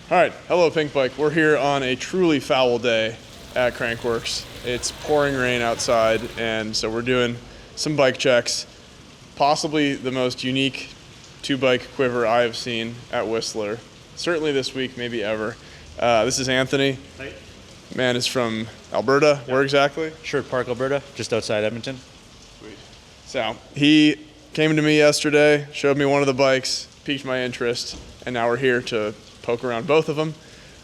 All right, hello Pinkbike. We're here on a truly foul day at Crankworks. It's pouring rain outside, and so we're doing some bike checks. Possibly the most unique two-bike quiver I have seen at Whistler. Certainly this week, maybe ever. This is Anthony. Hi. Man is from Alberta. Yep. Where exactly? Sherwood Park, Alberta, just outside Edmonton. Sweet. So he came to me yesterday, showed me one of the bikes, piqued my interest, and now we're here to poke around both of them.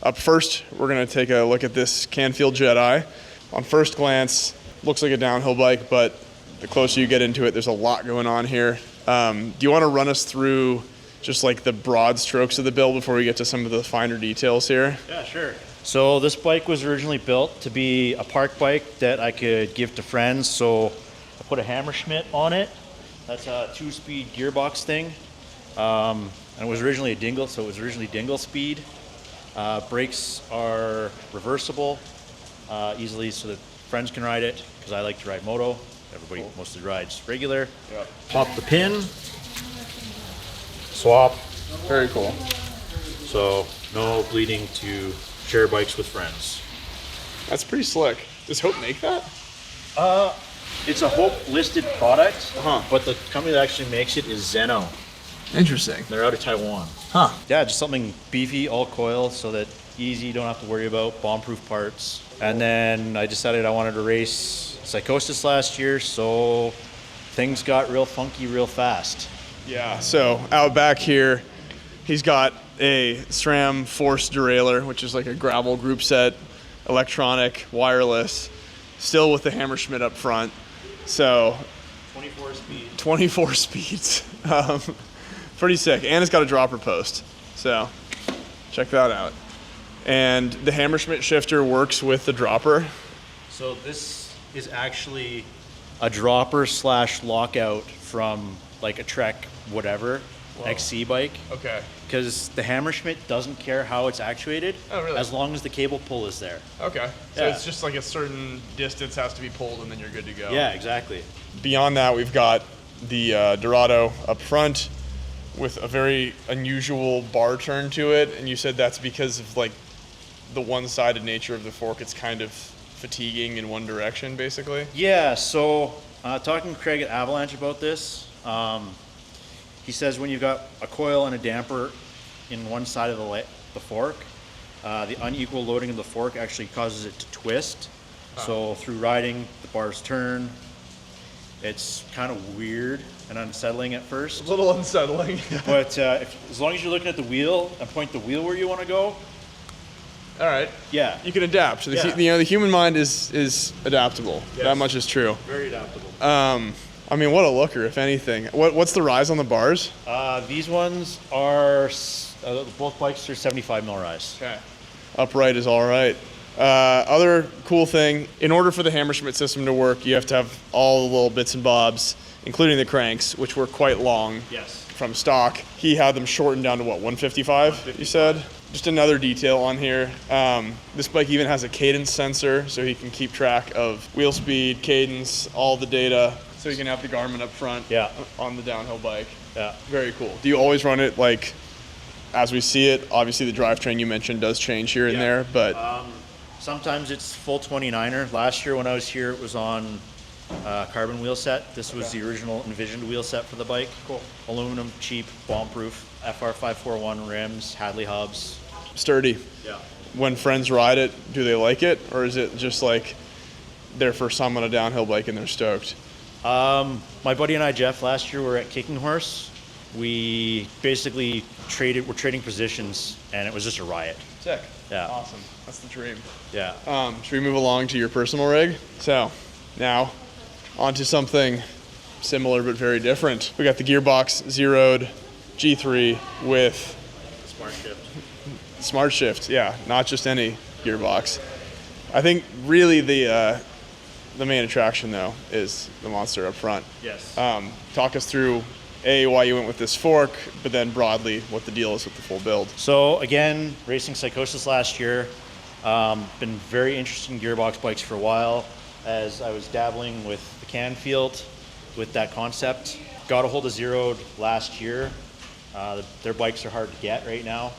Up first, we're going to take a look at this Canfield Jedi. On first glance, looks like a downhill bike, but the closer you get into it, there's a lot going on here. Do you want to run us through just like the broad strokes of the build before we get to some of the finer details here? Yeah, sure. So this bike was originally built to be a park bike that I could give to friends. So I put a Hammerschmidt on it. That's a 2-speed gearbox thing. And it was originally a dingle, so it was originally dingle speed. Brakes are reversible easily so that friends can ride it, because I like to ride moto. Everybody mostly rides regular. Yep. Pop the pin, swap. Very cool. So no bleeding to share bikes with friends. That's pretty slick. Does Hope make that? It's a Hope listed product, Uh-huh. but the company that actually makes it is Zeno. Interesting. They're out of Taiwan. Huh. Yeah, just something beefy, all coil, so that easy, don't have to worry about bomb-proof parts. And then I decided I wanted to race Psychosis last year, so things got real funky real fast. Yeah, so out back here, he's got a SRAM Force derailleur, which is like a gravel group set, electronic, wireless, still with the Hammerschmidt up front. So 24 speed. 24 speeds. Pretty sick. And it's got a dropper post. So check that out. And the Hammerschmidt shifter works with the dropper. So this is actually a dropper / lockout from like a Trek whatever. Whoa. XC bike. Okay. Because the Hammerschmidt doesn't care how it's actuated, oh, really? as long as the cable pull is there. Okay. So Yeah. it's just like a certain distance has to be pulled and then you're good to go. Yeah, exactly. Beyond that, we've got the Dorado up front with a very unusual bar turn to it. And you said that's because of like the one-sided nature of the fork. It's kind of fatiguing in one direction, basically. Yeah, so talking to Craig at Avalanche about this, he says when you've got a coil and a damper in one side of the fork, the unequal loading of the fork actually causes it to twist. So through riding, the bars turn. It's kind of weird and unsettling at first. A little unsettling. But as long as you're looking at the wheel and point the wheel where you want to go. All right. Yeah. You can adapt. Yeah. The human mind is adaptable. Yes. That much is true. Very adaptable. I mean, what a looker, if anything. What's the rise on the bars? These ones are, both bikes are 75 mil rise. Okay. Upright is all right. Other cool thing, in order for the Hammerschmidt system to work, you have to have all the little bits and bobs, including the cranks, which were quite long. Yes. From stock. He had them shortened down to what, 155, you said? Just another detail on here. This bike even has a cadence sensor, so he can keep track of wheel speed, cadence, all the data. So you can have the Garmin up front. Yeah. On the downhill bike. Yeah. Very cool. Do you always run it like as we see it? Obviously the drivetrain you mentioned does change here and there, but sometimes it's full 29er. Last year when I was here, it was on carbon wheel set. This was the original envisioned wheel set for the bike. Cool. Aluminum, cheap, bomb-proof, FR541 rims, Hadley hubs. Sturdy. Yeah. When friends ride it, do they like it, or is it just like their first time on a downhill bike and they're stoked? My buddy and I, Jeff, last year were at Kicking Horse. We basically we're trading positions, and it was just a riot. Sick. Yeah. Awesome. That's the dream. Yeah. Should we move along to your personal rig? So now onto something similar but very different. We got the Gearbox Zeroed G3 with Smart Shift. Yeah, not just any gearbox. I think really the main attraction though is the monster up front. Yes. Talk us through why you went with this fork, but then broadly what the deal is with the full build. So again, racing Psychosis last year. Been very interested in gearbox bikes for a while as I was dabbling with the Canfield with that concept. Got a hold of Zeroed last year. Their bikes are hard to get right now.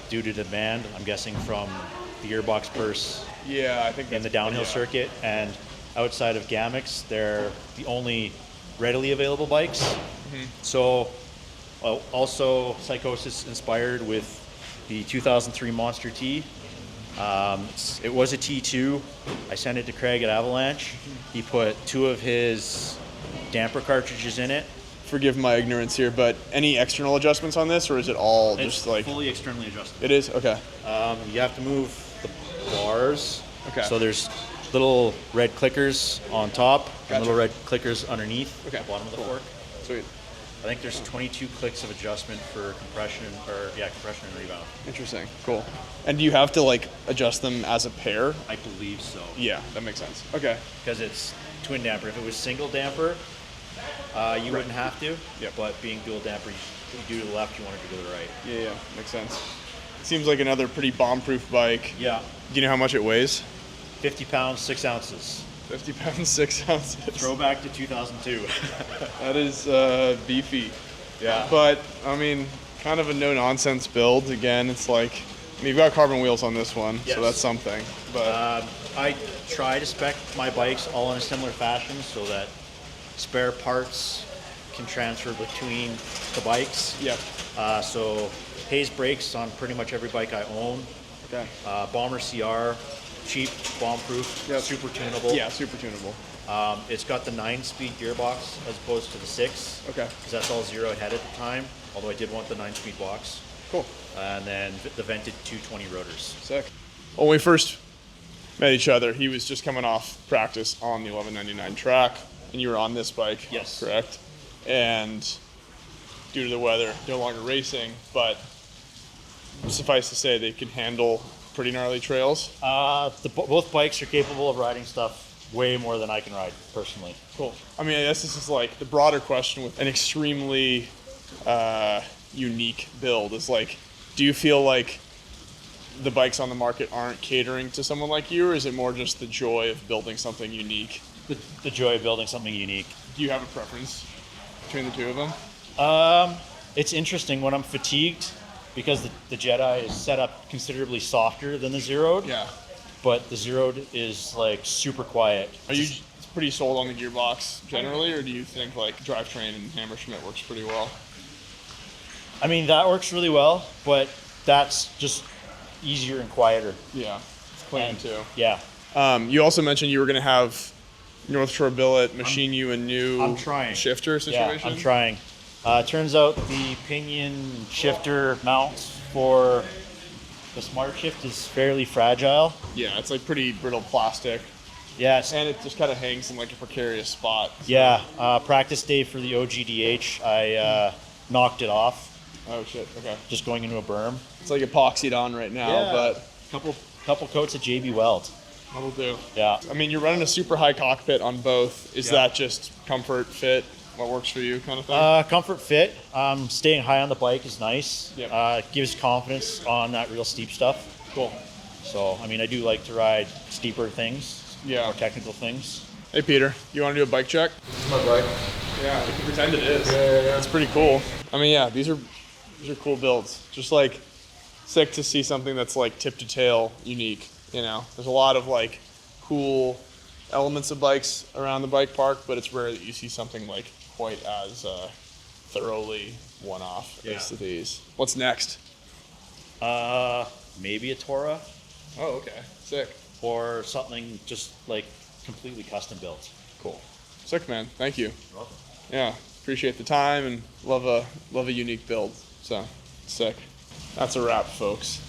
due to demand. I'm guessing from the gearbox purse Yeah, I think in the downhill circuit, and outside of Gamix, they're the only readily available bikes. So also Psychosis inspired with the 2003 Monster T. It was a T2. I sent it to Craig at Avalanche. He put 2 of his damper cartridges in it. Forgive my ignorance here, but any external adjustments on this, or is it all It's just like fully externally adjustable. it is? Okay. You have to move the bars. Okay. So there's little red clickers on top Gotcha. and little red clickers underneath Okay. the bottom of the fork. Sweet. I think there's 22 clicks of adjustment for compression and rebound. Interesting. Cool. And do you have to like adjust them as a pair? I believe so. Yeah, that makes sense. Okay. Because it's twin damper. If it was single damper, you wouldn't have to. Yep. But being dual damper, you do to the left, you want it to go to the right. Yeah, makes sense. Seems like another pretty bomb-proof bike. Yeah. Do you know how much it weighs? 50 pounds, 6 ounces. 50 pounds, 6 ounces. Throwback to 2002. That is beefy. Yeah. But, I mean, kind of a no-nonsense build. Again, it's like, I mean, you've got carbon wheels on this one, Yes. so that's something. But I try to spec my bikes all in a similar fashion so that spare parts can transfer between the bikes. Yep. So Hayes brakes on pretty much every bike I own. Okay. Bomber CR, cheap, bomb-proof, Yep. super tunable. Yeah, super tunable. It's got the 9-speed gearbox as opposed to the 6. Okay. Because that's all Zero had at the time, although I did want the 9-speed box. Cool. And then the vented 220 rotors. Sick. When we first met each other, he was just coming off practice on the 1199 track, and you were on this bike. Yes. Correct. And due to the weather, no longer racing, but suffice to say, they can handle pretty gnarly trails. Both bikes are capable of riding stuff way more than I can ride personally. Cool. I mean, I guess this is like the broader question with an extremely unique build is like, do you feel like the bikes on the market aren't catering to someone like you, or is it more just the joy of building something unique? The joy of building something unique. Do you have a preference between the two of them? It's interesting when I'm fatigued because the Jedi is set up considerably softer than the Zeroed. Yeah. But the Zeroed is like super quiet. Are you pretty sold on the gearbox generally, or do you think like drivetrain and Hammerschmidt works pretty well? I mean, that works really well, but that's just easier and quieter. Yeah. It's clean too. Yeah. You also mentioned you were going to have North Shore Billet machine you a new I'm trying. shifter situation. Yeah, I'm trying. Turns out the pinion shifter mounts for the Smart Shift is fairly fragile. Yeah, it's like pretty brittle plastic, Yes. and it just kind of hangs in like a precarious spot. Yeah. Practice day for the OGDH, I knocked it off, Oh shit. Okay. just going into a berm. It's like epoxied on right now, but couple coats of JB Weld. that'll do. Yeah. I mean, you're running a super high cockpit on both. Is Yeah. that just comfort, fit, what works for you kind of thing? Comfort fit. Staying high on the bike is nice. Yep. Gives confidence on that real steep stuff. Cool. So, I mean, I do like to ride steeper things, Yeah. more technical things. Hey Peter, you want to do a bike check? It's my bike. Yeah, we can pretend it is. Yeah. It's pretty cool. I mean, yeah, these are cool builds. Just like sick to see something that's like tip to tail unique. You know, there's a lot of like cool elements of bikes around the bike park, but it's rare that you see something like quite as thoroughly one-off as these. What's next? Maybe a Tora Oh, okay. Sick. or something just like completely custom built. Cool. Sick, man. Thank you. You're welcome. Yeah, appreciate the time and love a unique build. So, sick. That's a wrap, folks.